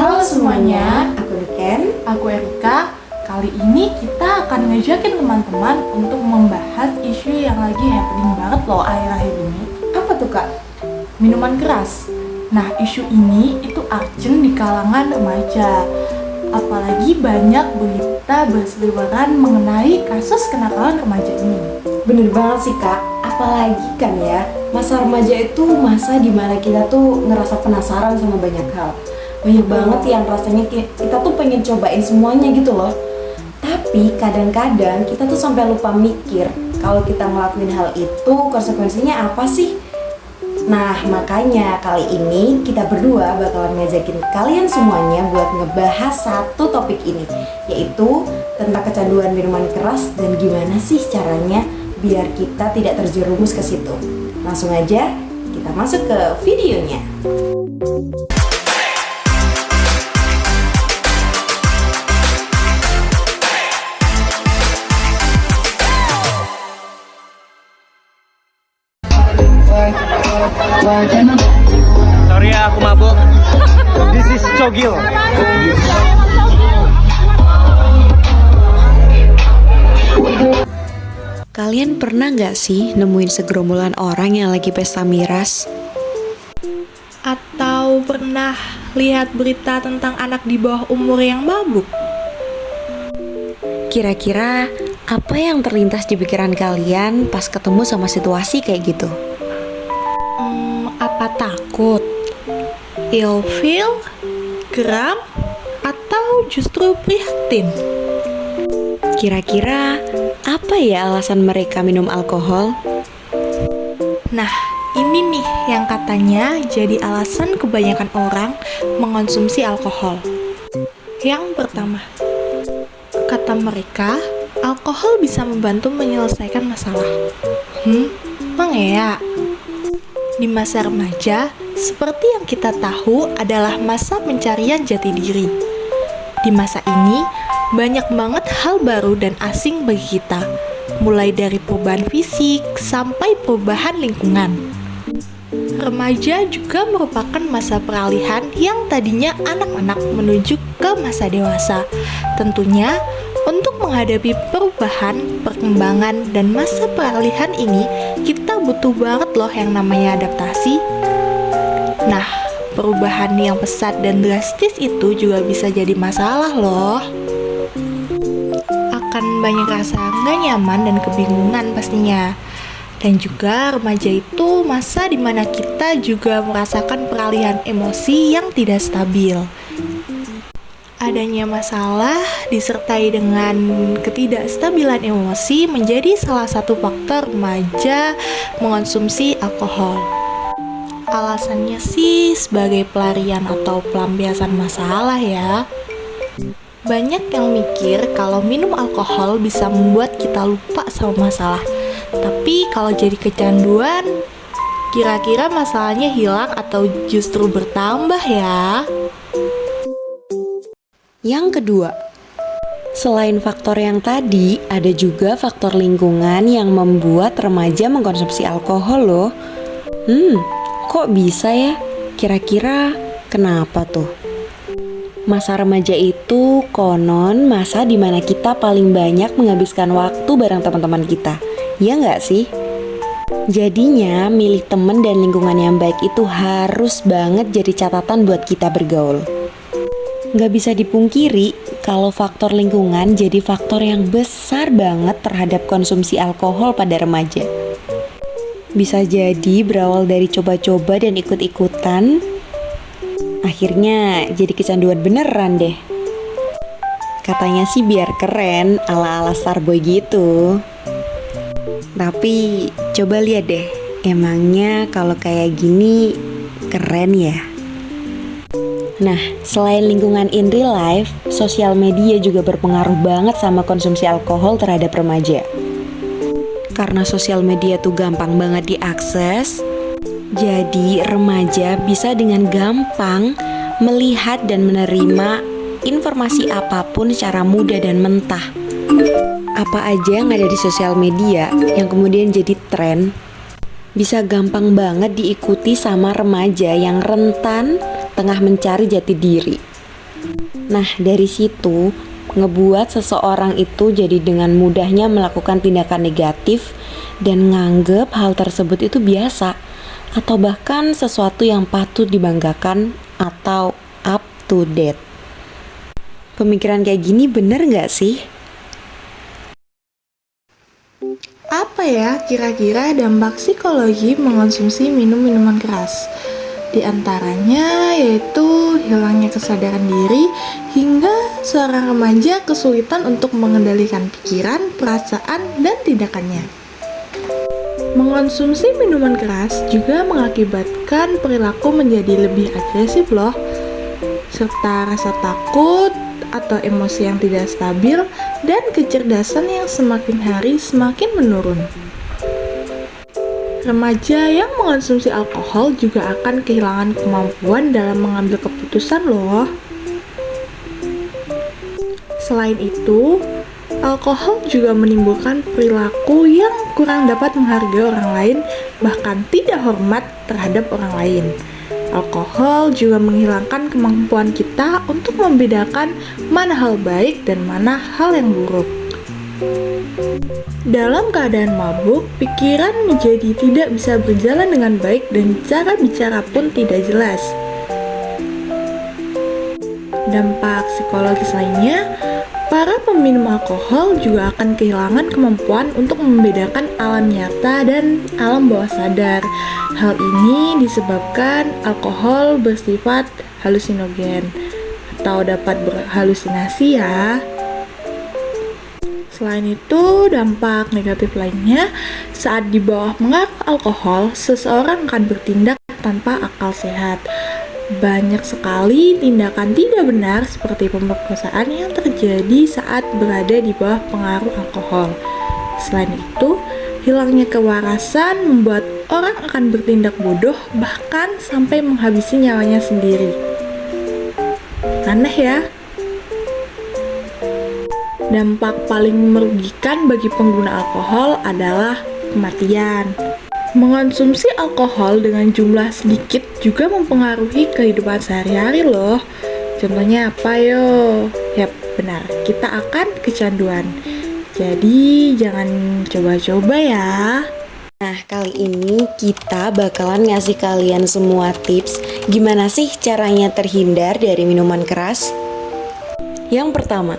Halo semuanya, aku Niken. Aku Erika. Kali ini kita akan ngajakin teman-teman untuk membahas isu yang lagi happening banget loh akhir-akhir ini. Apa tuh kak? Minuman keras. Nah, isu ini itu urgent di kalangan remaja. Apalagi banyak berita berseliweran mengenai kasus kenakalan remaja ini. Bener banget sih kak, apalagi kan ya, masa remaja itu masa dimana kita tuh ngerasa penasaran sama banyak hal. Banyak banget yang rasanya kita tuh pengen cobain semuanya gitu loh. Tapi kadang-kadang kita tuh sampai lupa mikir kalau kita ngelakuin hal itu konsekuensinya apa sih? Nah makanya kali ini kita berdua bakalan ngajakin kalian semuanya buat ngebahas satu topik ini, yaitu tentang kecanduan minuman keras dan gimana sih caranya biar kita tidak terjerumus ke situ. Langsung aja kita masuk ke videonya. Sorry ya, aku mabuk. This is Cogil. Kalian pernah nggak sih nemuin segerombolan orang yang lagi pesta miras? Atau pernah lihat berita tentang anak di bawah umur yang mabuk? Kira-kira apa yang terlintas di pikiran kalian pas ketemu sama situasi kayak gitu? Apa takut? Ilfeel? Geram? Atau justru prihatin? Kira-kira apa ya alasan mereka minum alkohol? Nah, ini nih yang katanya jadi alasan kebanyakan orang mengonsumsi alkohol. Yang pertama, kata mereka, alkohol bisa membantu menyelesaikan masalah. Emang ya? Di masa remaja, seperti yang kita tahu adalah masa pencarian jati diri. Di masa ini, banyak banget hal baru dan asing bagi kita, mulai dari perubahan fisik sampai perubahan lingkungan. Remaja juga merupakan masa peralihan yang tadinya anak-anak menuju ke masa dewasa. Tentunya, untuk menghadapi perubahan, perkembangan, dan masa peralihan ini, kita butuh banget loh yang namanya adaptasi. Nah, perubahan yang pesat dan drastis itu juga bisa jadi masalah loh. Akan banyak rasa nggak nyaman dan kebingungan pastinya. Dan juga remaja itu masa dimana kita juga merasakan peralihan emosi yang tidak stabil. Adanya masalah disertai dengan ketidakstabilan emosi menjadi salah satu faktor remaja mengonsumsi alkohol. Alasannya sih sebagai pelarian atau pelampiasan masalah ya. Banyak yang mikir kalau minum alkohol bisa membuat kita lupa sama masalah. Tapi kalau jadi kecanduan, kira-kira masalahnya hilang atau justru bertambah ya? Yang kedua, selain faktor yang tadi, ada juga faktor lingkungan yang membuat remaja mengkonsumsi alkohol loh. Kok bisa ya? Kira-kira kenapa tuh? Masa remaja itu konon masa dimana kita paling banyak menghabiskan waktu bareng teman-teman kita. Ya nggak sih? Jadinya milih temen dan lingkungan yang baik itu harus banget jadi catatan buat kita bergaul. Nggak bisa dipungkiri kalau faktor lingkungan jadi faktor yang besar banget terhadap konsumsi alkohol pada remaja. Bisa jadi berawal dari coba-coba dan ikut-ikutan, akhirnya jadi kecanduan beneran deh. Katanya sih biar keren ala-ala Starboy gitu. Tapi coba lihat deh, emangnya kalau kayak gini keren ya? Nah, selain lingkungan in real life, sosial media juga berpengaruh banget sama konsumsi alkohol terhadap remaja. Karena sosial media tuh gampang banget diakses, jadi remaja bisa dengan gampang melihat dan menerima informasi apapun secara mudah dan mentah. Apa aja yang ada di sosial media yang kemudian jadi tren, bisa gampang banget diikuti sama remaja yang rentan tengah mencari jati diri. Nah, dari situ ngebuat seseorang itu jadi dengan mudahnya melakukan tindakan negatif dan nganggep hal tersebut itu biasa atau bahkan sesuatu yang patut dibanggakan atau up to date. Pemikiran kayak gini bener gak sih? Apa ya kira-kira dampak psikologi mengonsumsi minuman keras? Di antaranya yaitu hilangnya kesadaran diri hingga seorang remaja kesulitan untuk mengendalikan pikiran, perasaan, dan tindakannya. Mengonsumsi minuman keras juga mengakibatkan perilaku menjadi lebih agresif loh, serta rasa takut atau emosi yang tidak stabil dan kecerdasan yang semakin hari semakin menurun. Remaja yang mengonsumsi alkohol juga akan kehilangan kemampuan dalam mengambil keputusan loh. Selain itu, alkohol juga menimbulkan perilaku yang kurang dapat menghargai orang lain, bahkan tidak hormat terhadap orang lain. Alkohol juga menghilangkan kemampuan kita untuk membedakan mana hal baik dan mana hal yang buruk. Dalam keadaan mabuk, pikiran menjadi tidak bisa berjalan dengan baik dan cara bicara pun tidak jelas. Dampak psikologis lainnya, para peminum alkohol juga akan kehilangan kemampuan untuk membedakan alam nyata dan alam bawah sadar. Hal ini disebabkan alkohol bersifat halusinogen atau dapat berhalusinasi ya. Selain itu, dampak negatif lainnya, saat di bawah pengaruh alkohol, seseorang akan bertindak tanpa akal sehat. Banyak sekali tindakan tidak benar seperti pemerkosaan yang terjadi saat berada di bawah pengaruh alkohol. Selain itu, hilangnya kewarasan membuat orang akan bertindak bodoh bahkan sampai menghabisi nyawanya sendiri. Aneh ya? Dampak paling merugikan bagi pengguna alkohol adalah kematian. Mengonsumsi alkohol dengan jumlah sedikit juga mempengaruhi kehidupan sehari-hari loh. Contohnya apa yo? Yap, benar, kita akan kecanduan. Jadi jangan coba-coba ya. Nah, kali ini kita bakalan ngasih kalian semua tips gimana sih caranya terhindar dari minuman keras. Yang pertama,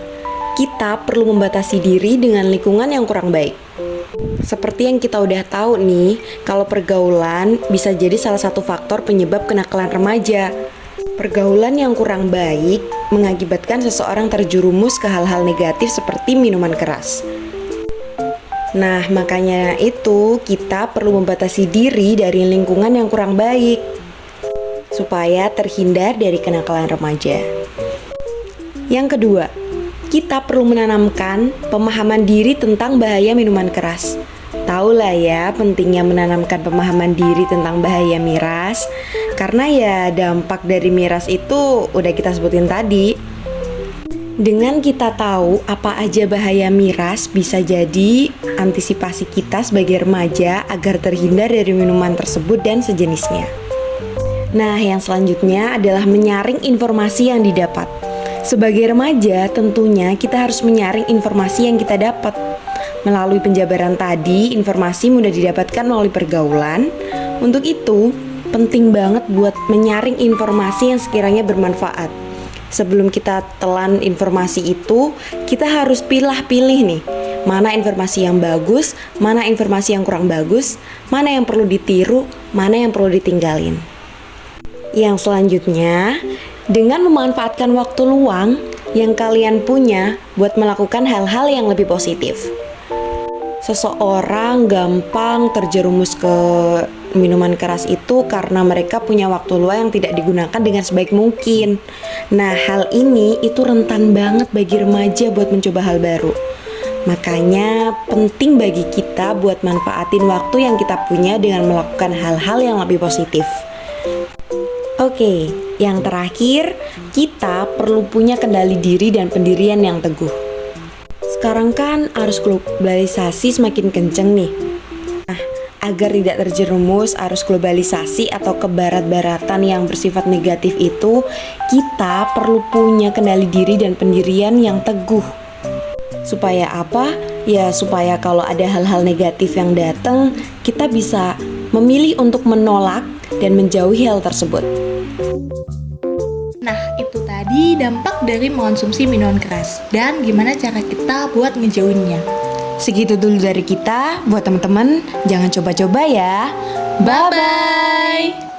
kita perlu membatasi diri dengan lingkungan yang kurang baik. Seperti yang kita udah tahu nih, kalau pergaulan bisa jadi salah satu faktor penyebab kenakalan remaja. Pergaulan yang kurang baik mengakibatkan seseorang terjerumus ke hal-hal negatif seperti minuman keras. Nah, makanya itu kita perlu membatasi diri dari lingkungan yang kurang baik supaya terhindar dari kenakalan remaja. Yang kedua, kita perlu menanamkan pemahaman diri tentang bahaya minuman keras. Tahu lah ya pentingnya menanamkan pemahaman diri tentang bahaya miras, karena ya dampak dari miras itu udah kita sebutin tadi. Dengan kita tahu apa aja bahaya miras, bisa jadi antisipasi kita sebagai remaja agar terhindar dari minuman tersebut dan sejenisnya. Nah, yang selanjutnya adalah menyaring informasi yang didapat. Sebagai remaja, tentunya kita harus menyaring informasi yang kita dapat. Melalui penjabaran tadi, informasi mudah didapatkan melalui pergaulan. Untuk itu, penting banget buat menyaring informasi yang sekiranya bermanfaat. Sebelum kita telan informasi itu, kita harus pilih-pilih nih. Mana informasi yang bagus, mana informasi yang kurang bagus, mana yang perlu ditiru, mana yang perlu ditinggalin. Yang selanjutnya, dengan memanfaatkan waktu luang yang kalian punya buat melakukan hal-hal yang lebih positif. Seseorang gampang terjerumus ke minuman keras itu karena mereka punya waktu luang yang tidak digunakan dengan sebaik mungkin. Nah, hal ini itu rentan banget bagi remaja buat mencoba hal baru. Makanya penting bagi kita buat manfaatin waktu yang kita punya dengan melakukan hal-hal yang lebih positif. Oke, yang terakhir, kita perlu punya kendali diri dan pendirian yang teguh. Sekarang kan arus globalisasi semakin kenceng nih. Nah, agar tidak terjerumus arus globalisasi atau kebarat-baratan yang bersifat negatif itu, kita perlu punya kendali diri dan pendirian yang teguh. Supaya apa? Ya supaya kalau ada hal-hal negatif yang datang, kita bisa memilih untuk menolak dan menjauhi hal tersebut. Nah, itu tadi dampak dari mengonsumsi minuman keras dan gimana cara kita buat ngejauhinnya. Segitu dulu dari kita. Buat teman-teman, jangan coba-coba ya. Bye-bye.